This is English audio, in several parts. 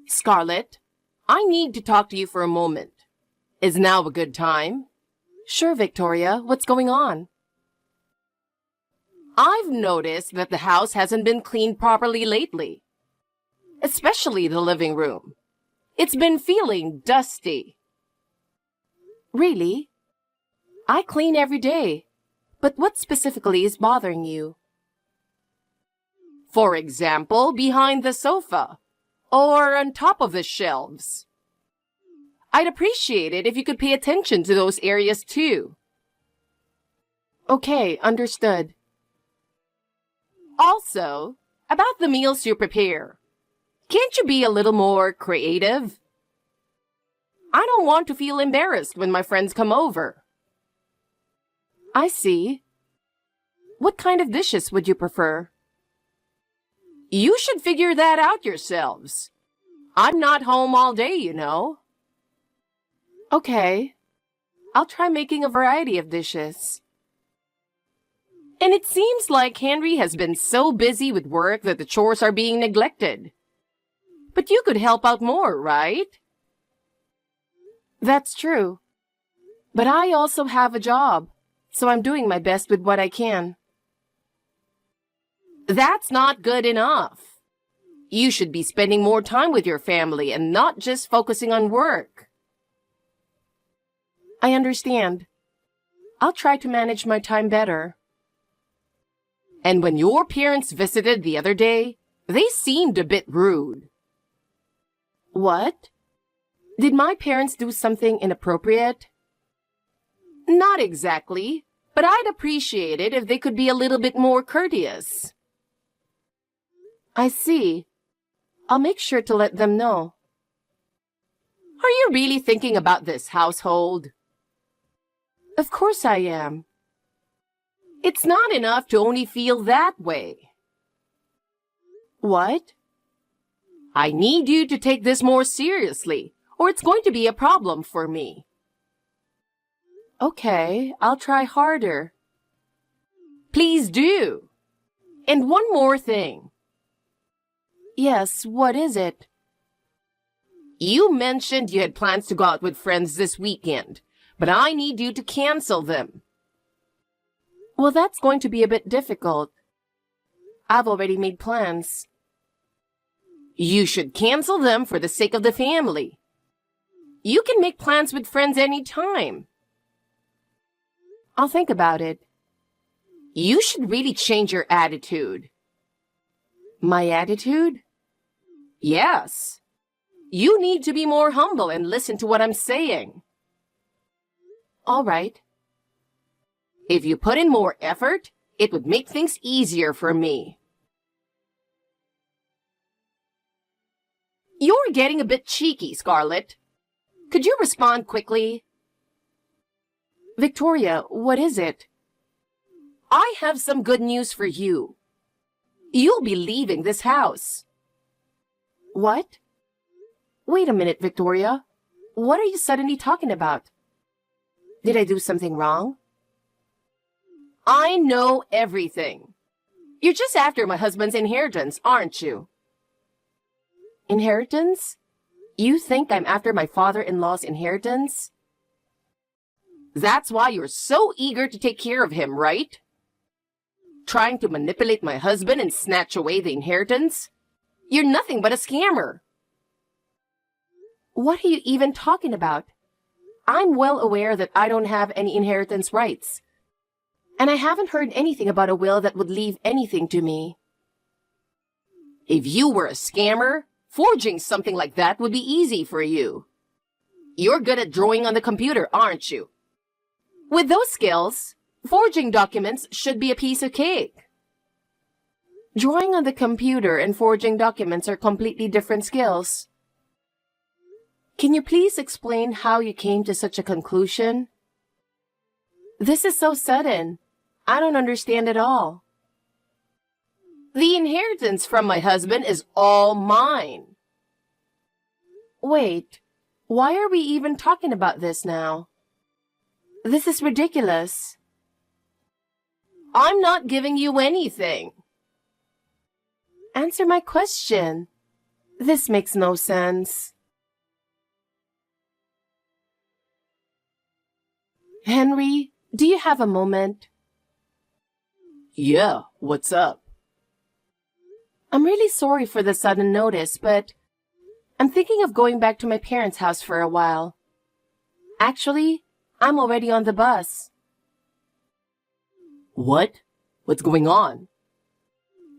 Scarlett, I need to talk to you for a moment. Is now a good time? Sure, Victoria. What's going on? I've noticed that the house hasn't been cleaned properly lately. Especially the living room. It's been feeling dusty. Really? I clean every day. But what specifically is bothering you? For example, behind the sofa. Or on top of the shelves. I'd appreciate it if you could pay attention to those areas too. Okay, understood. Also, about the meals you prepare. Can't you be a little more creative? I don't want to feel embarrassed when my friends come over. I see. What kind of dishes would you prefer? You should figure that out yourselves. I'm not home all day, you know. Okay. I'll try making a variety of dishes. And it seems like Henry has been so busy with work that the chores are being neglected. But you could help out more, right? That's true. But I also have a job, so I'm doing my best with what I can. That's not good enough. You should be spending more time with your family and not just focusing on work. I understand. I'll try to manage my time better. And when your parents visited the other day, they seemed a bit rude. What? Did my parents do something inappropriate? Not exactly, but I'd appreciate it if they could be a little bit more courteous. I see. I'll make sure to let them know. Are you really thinking about this household? Of course I am. It's not enough to only feel that way. What? I need you to take this more seriously, or it's going to be a problem for me. Okay, I'll try harder. Please do. And one more thing. Yes, what is it? You mentioned you had plans to go out with friends this weekend, but I need you to cancel them. Well, that's going to be a bit difficult. I've already made plans. You should cancel them for the sake of the family. You can make plans with friends any time. I'll think about it. You should really change your attitude. My attitude? Yes. You need to be more humble and listen to what I'm saying. All right. If you put in more effort, it would make things easier for me. You're getting a bit cheeky, Scarlett. Could you respond quickly? Victoria, what is it? I have some good news for you. You'll be leaving this house. What? Wait a minute, Victoria. What are you suddenly talking about? Did I do something wrong? I know everything. You're just after my husband's inheritance, aren't you? Inheritance? You think I'm after my father-in-law's inheritance? That's why you're so eager to take care of him, right? Trying to manipulate my husband and snatch away the inheritance? You're nothing but a scammer. What are you even talking about? I'm well aware that I don't have any inheritance rights. And I haven't heard anything about a will that would leave anything to me. If you were a scammer, forging something like that would be easy for you. You're good at drawing on the computer, aren't you? With those skills, forging documents should be a piece of cake. Drawing on the computer and forging documents are completely different skills. Can you please explain how you came to such a conclusion? This is so sudden. I don't understand at all. The inheritance from my husband is all mine. Wait, why are we even talking about this now? This is ridiculous. I'm not giving you anything. Answer my question. This makes no sense. Henry, do you have a moment? Yeah, what's up? I'm really sorry for the sudden notice, but I'm thinking of going back to my parents' house for a while. Actually, I'm already on the bus. What? What's going on?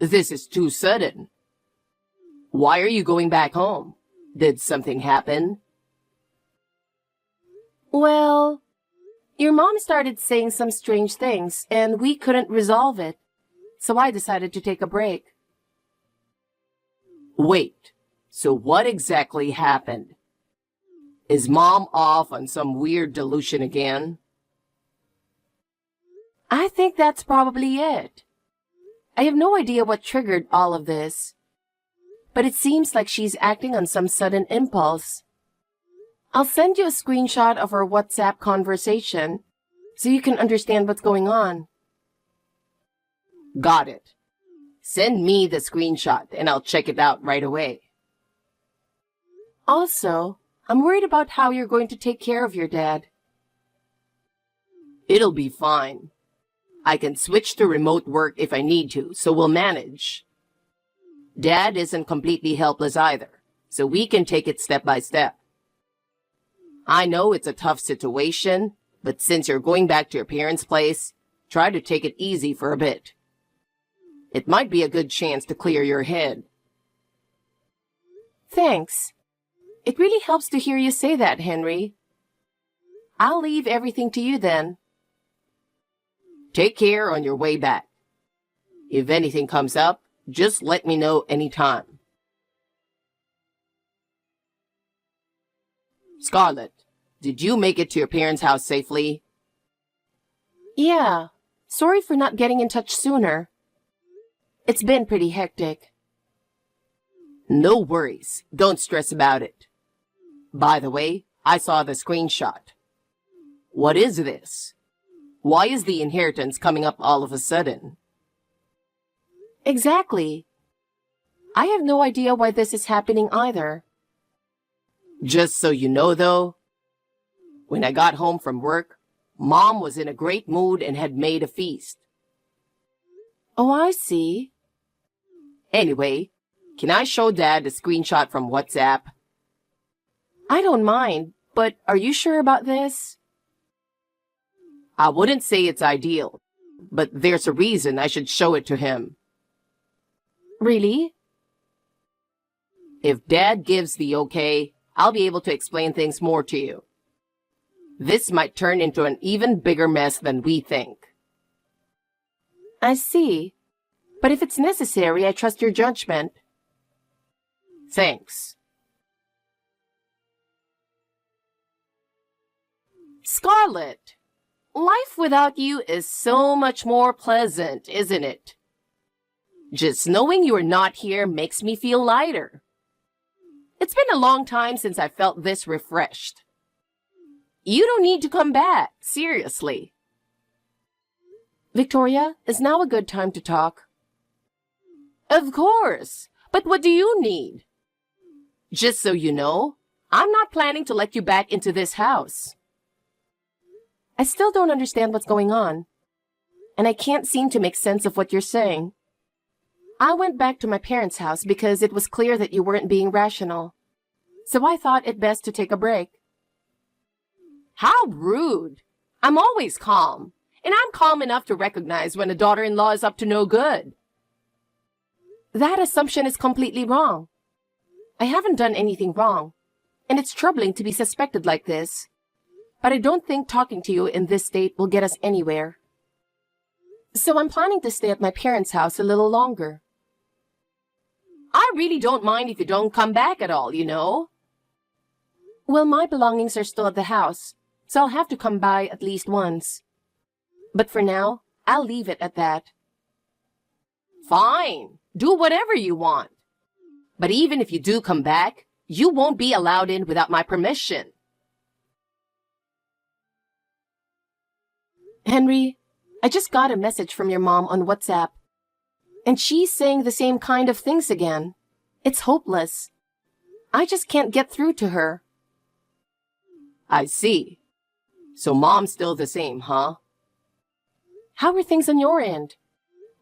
This is too sudden. Why are you going back home? Did something happen? Well, your mom started saying some strange things, and we couldn't resolve it. So I decided to take a break. Wait, so what exactly happened? Is Mom off on some weird delusion again? I think that's probably it. I have no idea what triggered all of this, but it seems like she's acting on some sudden impulse. I'll send you a screenshot of our WhatsApp conversation so you can understand what's going on. Got it. Send me the screenshot and I'll check it out right away. Also, I'm worried about how you're going to take care of your dad. It'll be fine. I can switch to remote work if I need to, so we'll manage. Dad isn't completely helpless either, so we can take it step by step. I know it's a tough situation, but since you're going back to your parents' place, try to take it easy for a bit. It might be a good chance to clear your head. Thanks. It really helps to hear you say that, Henry. I'll leave everything to you then. Take care on your way back. If anything comes up, just let me know anytime. Scarlett, did you make it to your parents' house safely? Yeah. Sorry for not getting in touch sooner. It's been pretty hectic. No worries. Don't stress about it. By the way, I saw the screenshot. What is this? Why is the inheritance coming up all of a sudden? Exactly. I have no idea why this is happening either. Just so you know, though, when I got home from work, Mom was in a great mood and had made a feast. Oh, I see. Anyway, can I show Dad a screenshot from WhatsApp? I don't mind, but are you sure about this? I wouldn't say it's ideal, but there's a reason I should show it to him. Really? If Dad gives the okay, I'll be able to explain things more to you. This might turn into an even bigger mess than we think. I see. But if it's necessary, I trust your judgment. Thanks. Scarlett, life without you is so much more pleasant, isn't it? Just knowing you're not here makes me feel lighter. It's been a long time since I felt this refreshed. You don't need to come back, seriously. Victoria, is now a good time to talk? Of course, but what do you need? Just so you know, I'm not planning to let you back into this house. I still don't understand what's going on, and I can't seem to make sense of what you're saying. I went back to my parents' house because it was clear that you weren't being rational, so I thought it best to take a break. How rude! I'm always calm, and I'm calm enough to recognize when a daughter-in-law is up to no good. That assumption is completely wrong. I haven't done anything wrong, and it's troubling to be suspected like this. But I don't think talking to you in this state will get us anywhere. So I'm planning to stay at my parents' house a little longer. I really don't mind if you don't come back at all, you know. Well, my belongings are still at the house, so I'll have to come by at least once. But for now, I'll leave it at that. Fine. Do whatever you want. But even if you do come back, you won't be allowed in without my permission. Henry, I just got a message from your mom on WhatsApp, and she's saying the same kind of things again. It's hopeless. I just can't get through to her. I see. So mom's still the same, huh? How are things on your end?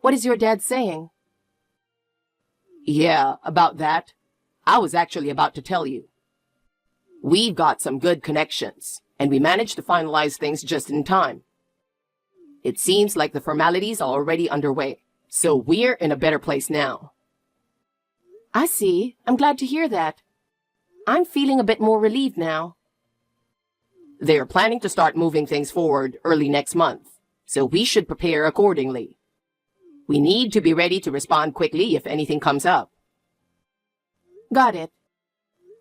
What is your dad saying? Yeah, about that, I was actually about to tell you. We've got some good connections, and we managed to finalize things just in time. It seems like the formalities are already underway, so we're in a better place now. I see. I'm glad to hear that. I'm feeling a bit more relieved now. They're planning to start moving things forward early next month, so we should prepare accordingly. We need to be ready to respond quickly if anything comes up. Got it.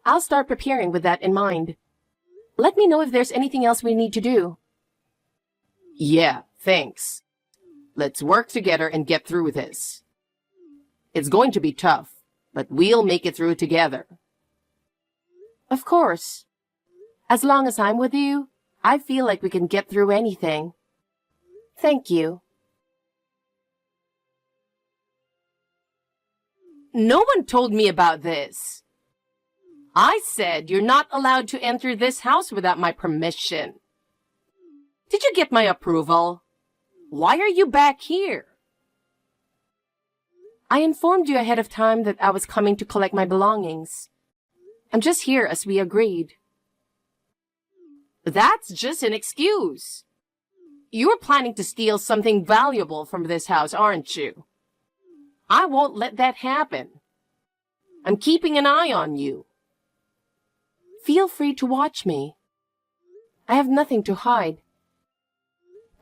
I'll start preparing with that in mind. Let me know if there's anything else we need to do. Yeah, thanks. Let's work together and get through this. It's going to be tough, but we'll make it through together. Of course. As long as I'm with you, I feel like we can get through anything. Thank you. No one told me about this. I said you're not allowed to enter this house without my permission. Did you get my approval? Why are you back here? I informed you ahead of time that I was coming to collect my belongings. I'm just here as we agreed. That's just an excuse. You're planning to steal something valuable from this house, aren't you? I won't let that happen. I'm keeping an eye on you. Feel free to watch me. I have nothing to hide.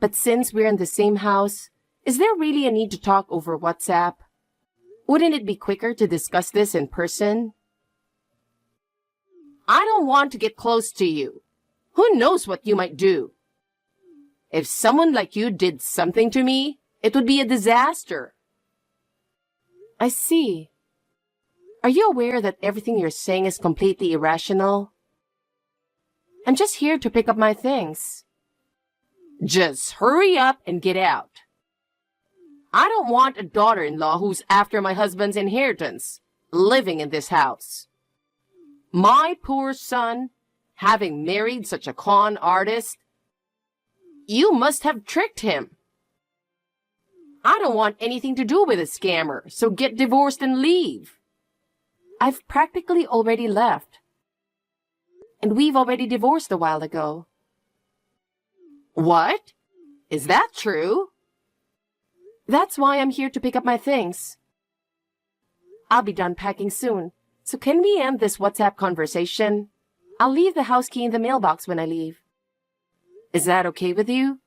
But since we're in the same house, is there really a need to talk over WhatsApp? Wouldn't it be quicker to discuss this in person? I don't want to get close to you. Who knows what you might do? If someone like you did something to me, it would be a disaster. I see. Are you aware that everything you're saying is completely irrational? I'm just here to pick up my things. Just hurry up and get out. I don't want a daughter-in-law who's after my husband's inheritance living in this house. My poor son, having married such a con artist, you must have tricked him. I don't want anything to do with a scammer, so get divorced and leave. I've practically already left. And we've already divorced a while ago. What? Is that true? That's why I'm here to pick up my things. I'll be done packing soon, so can we end this WhatsApp conversation? I'll leave the house key in the mailbox when I leave. Is that okay with you?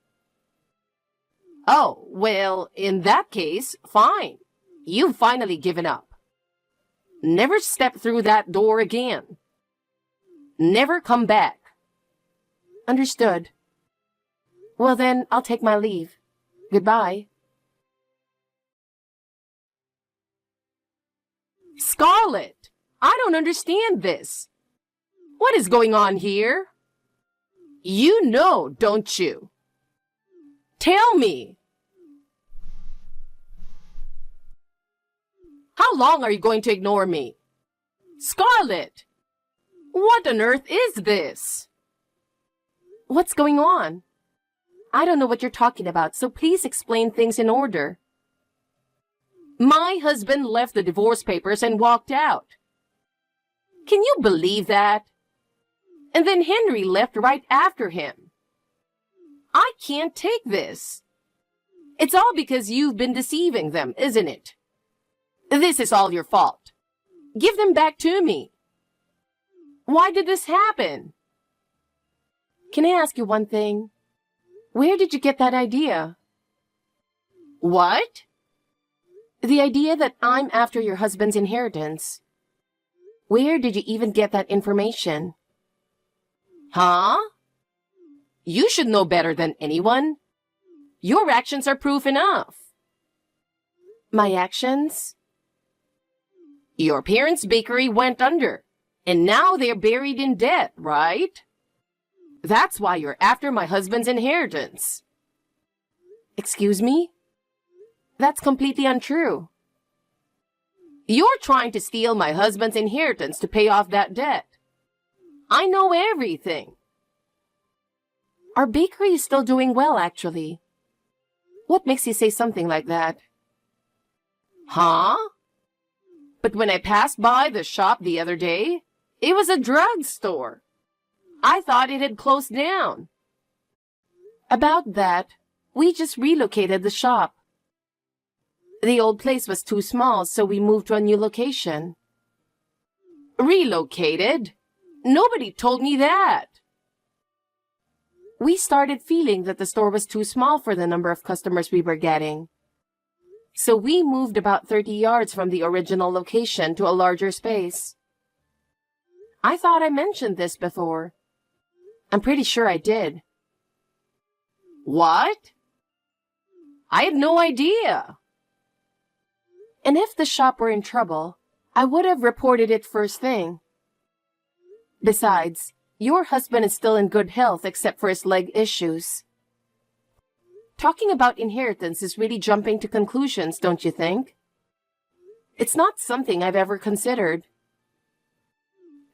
Oh, well, in that case, fine. You've finally given up. Never step through that door again. Never come back. Understood. Well then, I'll take my leave. Goodbye. Scarlett, I don't understand this. What is going on here? You know, don't you? Tell me. How long are you going to ignore me? Scarlett, what on earth is this? What's going on? I don't know what you're talking about, so please explain things in order. My husband left the divorce papers and walked out. Can you believe that? And then Henry left right after him. I can't take this. It's all because you've been deceiving them, isn't it? This is all your fault. Give them back to me. Why did this happen? Can I ask you one thing? Where did you get that idea? What? The idea that I'm after your husband's inheritance. Where did you even get that information? Huh? You should know better than anyone. Your actions are proof enough. My actions? Your parents' bakery went under, and now they're buried in debt, right? That's why you're after my husband's inheritance. Excuse me? That's completely untrue. You're trying to steal my husband's inheritance to pay off that debt. I know everything. Our bakery is still doing well, actually. What makes you say something like that? Huh? But when I passed by the shop the other day, it was a drugstore. I thought it had closed down. About that, we just relocated the shop. The old place was too small, so we moved to a new location. Relocated? Nobody told me that. We started feeling that the store was too small for the number of customers we were getting. So we moved about 30 yards from the original location to a larger space. I thought I mentioned this before. I'm pretty sure I did. What? I had no idea. And if the shop were in trouble, I would have reported it first thing. Besides, your husband is still in good health except for his leg issues. Talking about inheritance is really jumping to conclusions, don't you think? It's not something I've ever considered.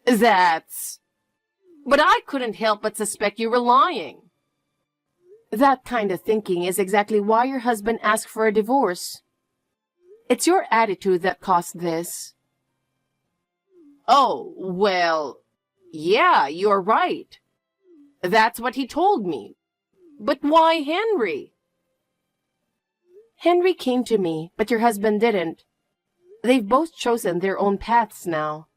But I couldn't help but suspect you were lying. That kind of thinking is exactly why your husband asked for a divorce. It's your attitude that caused this. Oh, well, yeah, you're right. That's what he told me. But why Henry? Henry came to me, but your husband didn't. They've both chosen their own paths now.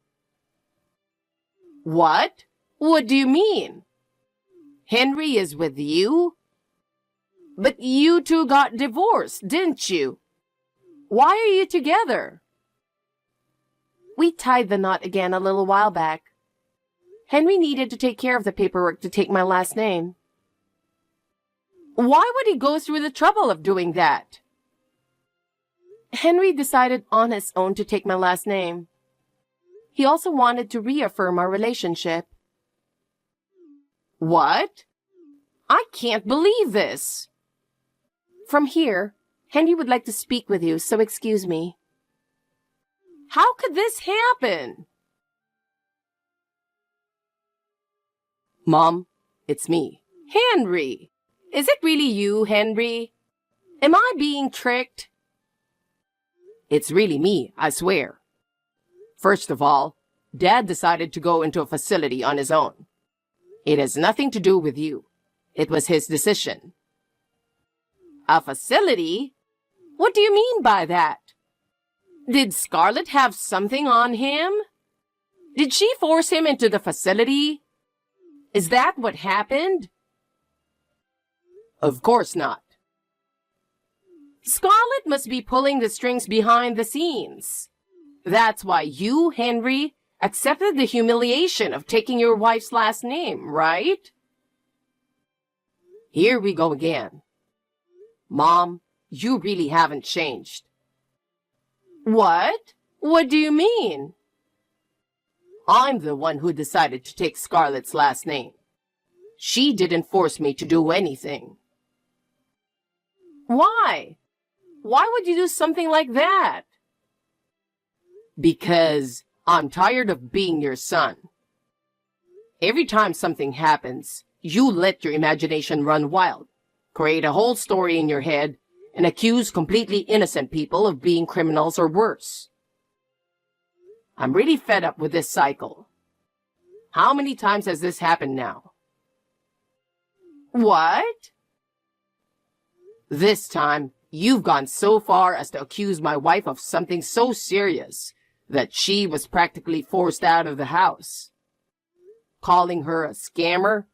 What? What do you mean? Henry is with you? But you two got divorced, didn't you? Why are you together? We tied the knot again a little while back. Henry needed to take care of the paperwork to take my last name. Why would he go through the trouble of doing that? Henry decided on his own to take my last name. He also wanted to reaffirm our relationship. What? I can't believe this. From here, Henry would like to speak with you, so excuse me. How could this happen? Mom, it's me. Henry! Is it really you, Henry? Am I being tricked? It's really me, I swear. First of all, Dad decided to go into a facility on his own. It has nothing to do with you. It was his decision. A facility? What do you mean by that? Did Scarlett have something on him? Did she force him into the facility? Is that what happened? Of course not. Scarlett must be pulling the strings behind the scenes. That's why you, Henry, accepted the humiliation of taking your wife's last name, right? Here we go again. Mom, you really haven't changed. What? What do you mean? I'm the one who decided to take Scarlett's last name. She didn't force me to do anything. Why? Why would you do something like that? Because I'm tired of being your son. Every time something happens, you let your imagination run wild, create a whole story in your head, and accuse completely innocent people of being criminals or worse. I'm really fed up with this cycle. How many times has this happened now? What? This time, you've gone so far as to accuse my wife of something so serious that she was practically forced out of the house. Calling her a scammer.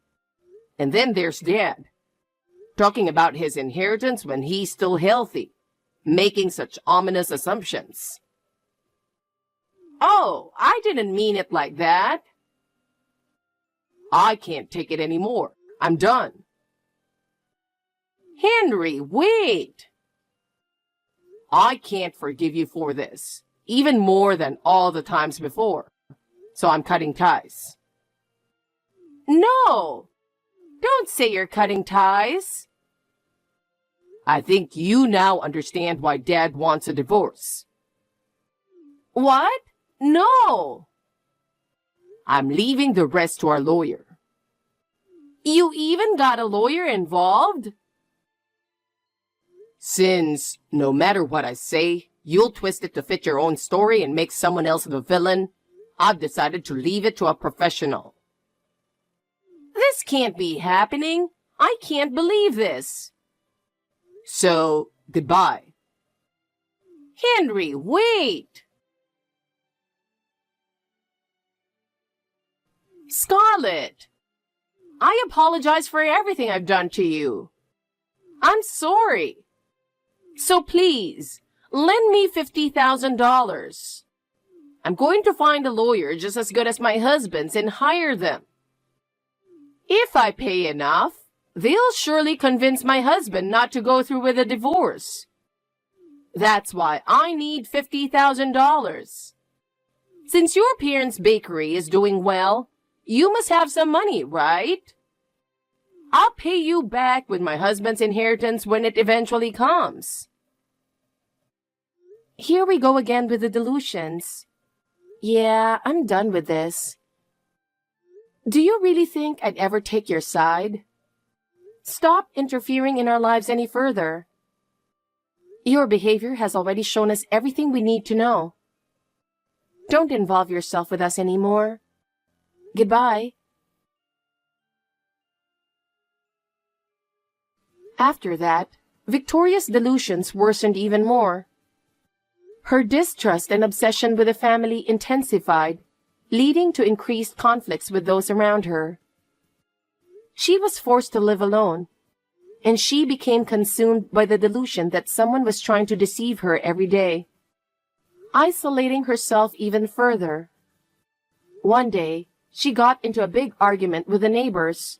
And then there's Dad, talking about his inheritance when he's still healthy, making such ominous assumptions. Oh, I didn't mean it like that. I can't take it anymore. I'm done. Henry, wait! I can't forgive you for this, even more than all the times before, so I'm cutting ties. No! Don't say you're cutting ties. I think you now understand why Dad wants a divorce. What? No! I'm leaving the rest to our lawyer. You even got a lawyer involved? Since, no matter what I say, you'll twist it to fit your own story and make someone else the villain, I've decided to leave it to a professional. This can't be happening. I can't believe this. So, goodbye. Henry, wait! Scarlett! I apologize for everything I've done to you. I'm sorry. So please, lend me $50,000. I'm going to find a lawyer just as good as my husband's and hire them. If I pay enough, they'll surely convince my husband not to go through with a divorce. That's why I need $50,000. Since your parents' bakery is doing well, you must have some money, right? I'll pay you back with my husband's inheritance when it eventually comes. Here we go again with the delusions. Yeah, I'm done with this. Do you really think I'd ever take your side? Stop interfering in our lives any further. Your behavior has already shown us everything we need to know. Don't involve yourself with us anymore. Goodbye. After that, Victoria's delusions worsened even more. Her distrust and obsession with the family intensified, leading to increased conflicts with those around her. She was forced to live alone, and she became consumed by the delusion that someone was trying to deceive her every day, isolating herself even further. One day, she got into a big argument with the neighbors.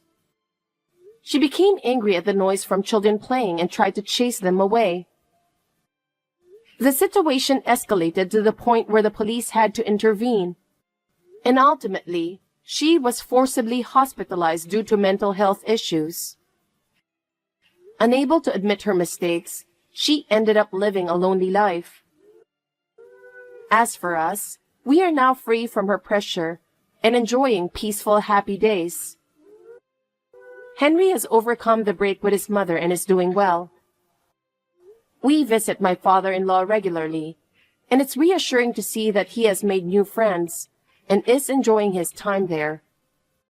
She became angry at the noise from children playing and tried to chase them away. The situation escalated to the point where the police had to intervene, and ultimately, she was forcibly hospitalized due to mental health issues. Unable to admit her mistakes, she ended up living a lonely life. As for us, we are now free from her pressure and enjoying peaceful, happy days. Henry has overcome the break with his mother and is doing well. We visit my father-in-law regularly, and it's reassuring to see that he has made new friends and is enjoying his time there,